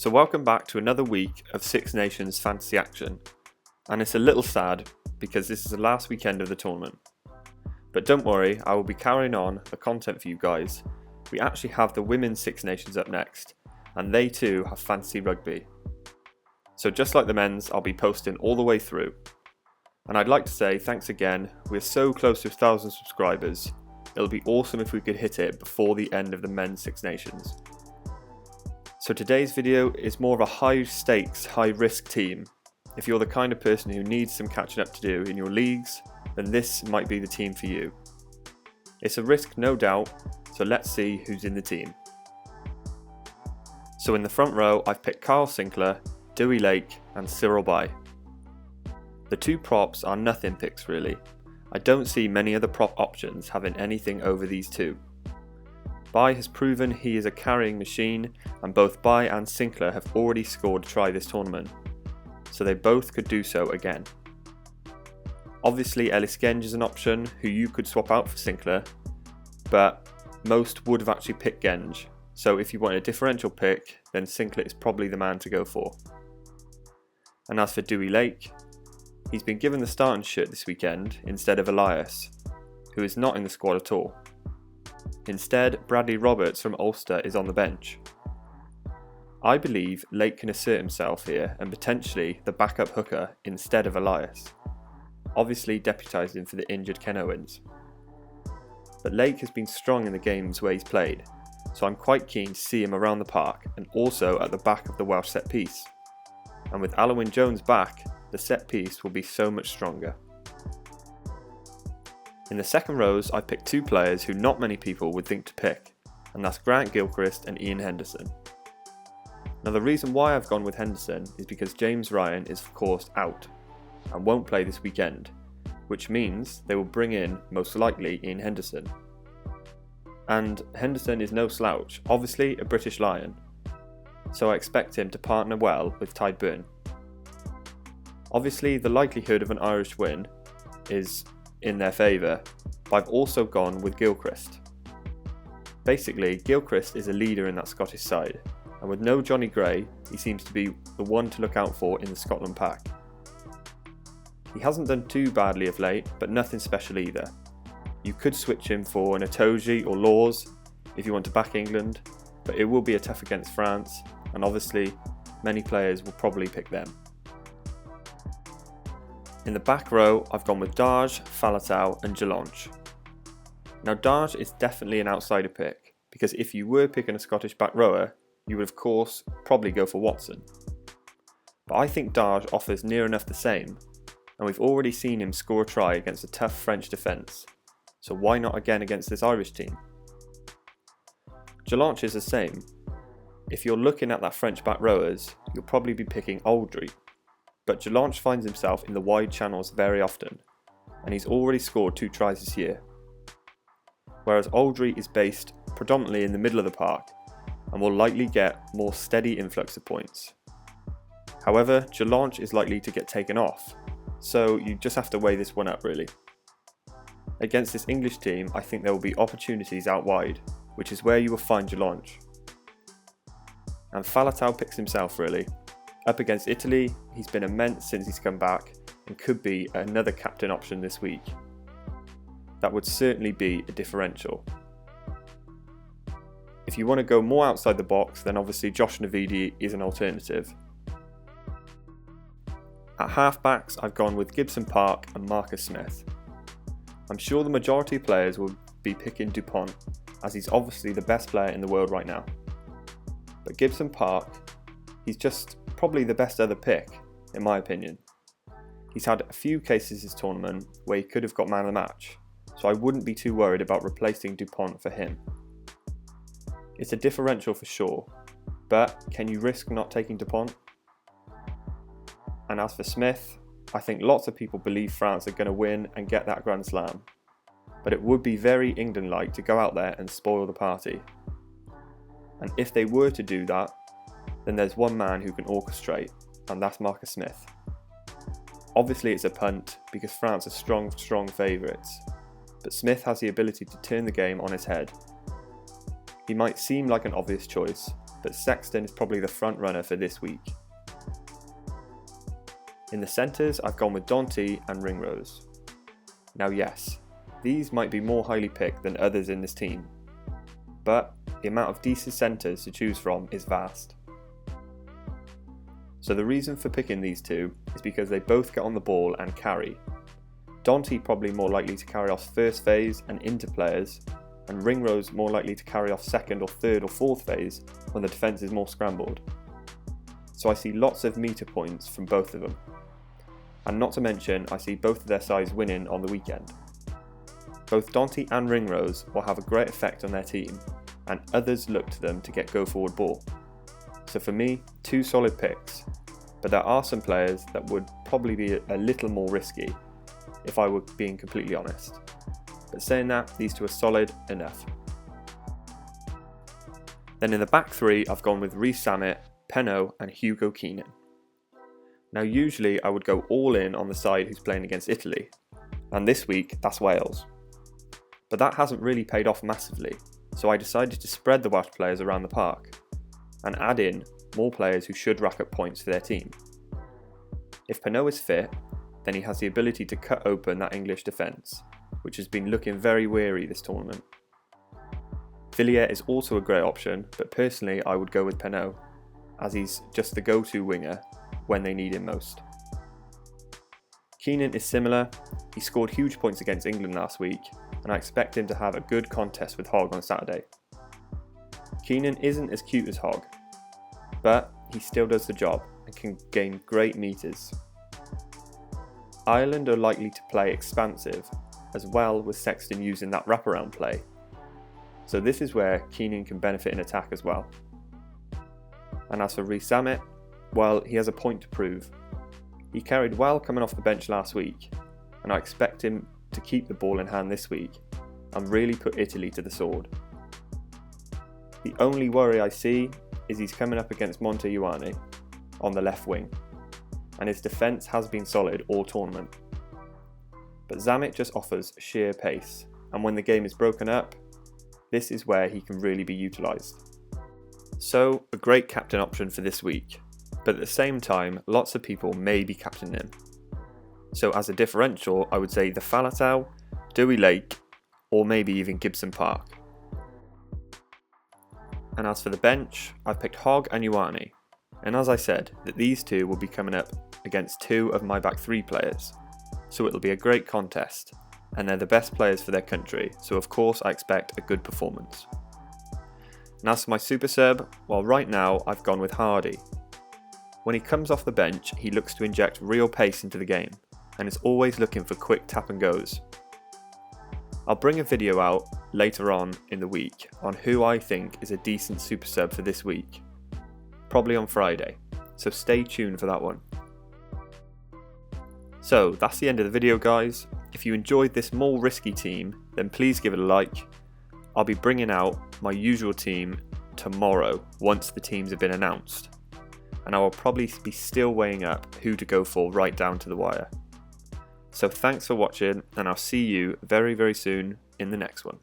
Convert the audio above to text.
So welcome back to another week of Six Nations fantasy action, and it's a little sad because this is the last weekend of the tournament. But don't worry, I will be carrying on the content for you guys. We actually have the Women's Six Nations up next, and they too have fantasy rugby. So just like the men's, I'll be posting all the way through. And I'd like to say thanks again, we're so close to 1,000 subscribers. It'll be awesome if we could hit it before the end of the Men's Six Nations. So today's video is more of a high stakes, high risk team. If you're the kind of person who needs some catching up to do in your leagues, then this might be the team for you. It's a risk, no doubt, so let's see who's in the team. So in the front row, I've picked Kyle Sinclair, Dewey Lake and Cyril Bai. The two props are nothing picks really. I don't see many other prop options having anything over these two. Bai has proven he is a carrying machine, and both Bai and Sinclair have already scored a try this tournament, so they both could do so again. Obviously Ellis Genge is an option who you could swap out for Sinclair, but most would have actually picked Genge, so if you want a differential pick, then Sinclair is probably the man to go for. And as for Dewey Lake, he's been given the starting shirt this weekend instead of Elias, who is not in the squad at all. Instead, Bradley Roberts from Ulster is on the bench. I believe Lake can assert himself here and potentially the backup hooker instead of Elias, obviously deputising for the injured Ken Owens. But Lake has been strong in the games where he's played, so I'm quite keen to see him around the park and also at the back of the Welsh set piece. And with Alwyn Jones back, the set piece will be so much stronger. In the second rows, I picked two players who not many people would think to pick, and that's Grant Gilchrist and Ian Henderson. Now the reason why I've gone with Henderson is because James Ryan is of course out, and won't play this weekend, which means they will bring in, most likely, Ian Henderson. And Henderson is no slouch, obviously a British Lion, so I expect him to partner well with Ty Burn. Obviously the likelihood of an Irish win is in their favour, but I've also gone with Gilchrist. Basically, Gilchrist is a leader in that Scottish side, and with no Johnny Gray, he seems to be the one to look out for in the Scotland pack. He hasn't done too badly of late, but nothing special either. You could switch him for an Itoje or Laws if you want to back England, but it will be a tough against France, and obviously many players will probably pick them. In the back row, I've gone with Darge, Faletau and Jelonch. Now Darge is definitely an outsider pick, because if you were picking a Scottish back rower, you would of course probably go for Watson. But I think Darge offers near enough the same, and we've already seen him score a try against a tough French defence, so why not again against this Irish team? Jelonch is the same. If you're looking at that French back rowers, you'll probably be picking Aldry. But Jelonch finds himself in the wide channels very often, and he's already scored 2 tries this year. Whereas Aldry is based predominantly in the middle of the park, and will likely get more steady influx of points. However, Jelonch is likely to get taken off, so you just have to weigh this one up really. Against this English team, I think there will be opportunities out wide, which is where you will find Jelonch. And Faletau picks himself really. Up against Italy, he's been immense since he's come back and could be another captain option this week. That would certainly be a differential. If you want to go more outside the box, then obviously Josh Navidi is an alternative. At halfbacks, I've gone with Gibson Park and Marcus Smith. I'm sure the majority of players will be picking Dupont, as he's obviously the best player in the world right now. But Gibson Park, he's just probably the best other pick, in my opinion. He's had a few cases this tournament where he could have got man of the match, so I wouldn't be too worried about replacing Dupont for him. It's a differential for sure, but can you risk not taking Dupont? And as for Smith, I think lots of people believe France are going to win and get that Grand Slam, but it would be very England-like to go out there and spoil the party. And if they were to do that, then there's one man who can orchestrate, and that's Marcus Smith. Obviously it's a punt because France are strong favourites, but Smith has the ability to turn the game on its head. He might seem like an obvious choice, but Sexton is probably the front runner for this week. In the centres, I've gone with Dante and Ringrose. Now yes, these might be more highly picked than others in this team, but the amount of decent centres to choose from is vast. So the reason for picking these two is because they both get on the ball and carry. Dante probably more likely to carry off first phase and into players, and Ringrose more likely to carry off second or third or fourth phase when the defence is more scrambled. So I see lots of meter points from both of them. And not to mention, I see both of their sides winning on the weekend. Both Dante and Ringrose will have a great effect on their team, and others look to them to get go forward ball. So for me, two solid picks, but there are some players that would probably be a little more risky if I were being completely honest. But saying that, these two are solid enough. Then in the back three, I've gone with Rees-Zammit, Penaud and Hugo Keenan. Now usually I would go all in on the side who's playing against Italy, and this week that's Wales. But that hasn't really paid off massively, so I decided to spread the Welsh players around the park and add in more players who should rack up points for their team. If Penaud is fit, then he has the ability to cut open that English defence, which has been looking very weary this tournament. Villiers is also a great option, but personally I would go with Penaud, as he's just the go-to winger when they need him most. Keenan is similar. He scored huge points against England last week, and I expect him to have a good contest with Hogg on Saturday. Keenan isn't as cute as Hogg, but he still does the job and can gain great meters. Ireland are likely to play expansive, as well with Sexton using that wraparound play, so this is where Keenan can benefit in attack as well. And as for Rees-Zammit, well, he has a point to prove. He carried well coming off the bench last week, and I expect him to keep the ball in hand this week and really put Italy to the sword. The only worry I see is he's coming up against Montejuani on the left wing, and his defence has been solid all tournament. But Zammit just offers sheer pace, and when the game is broken up, this is where he can really be utilised. So, a great captain option for this week, but at the same time, lots of people may be captaining him. So as a differential, I would say the Faletau, Dewey Lake, or maybe even Gibson Park. And as for the bench, I've picked Hogg and Ioane, and as I said, that these two will be coming up against two of my back three players, so it'll be a great contest, and they're the best players for their country, so of course I expect a good performance. And as for my super sub, well right now I've gone with Hardy. When he comes off the bench, he looks to inject real pace into the game, and is always looking for quick tap and goes. I'll bring a video out later on in the week on who I think is a decent super sub for this week, probably on Friday, so stay tuned for that one. So that's the end of the video guys. If you enjoyed this more risky team, then please give it a like. I'll be bringing out my usual team tomorrow once the teams have been announced, and I will probably be still weighing up who to go for right down to the wire. So thanks for watching, and I'll see you very, very soon in the next one.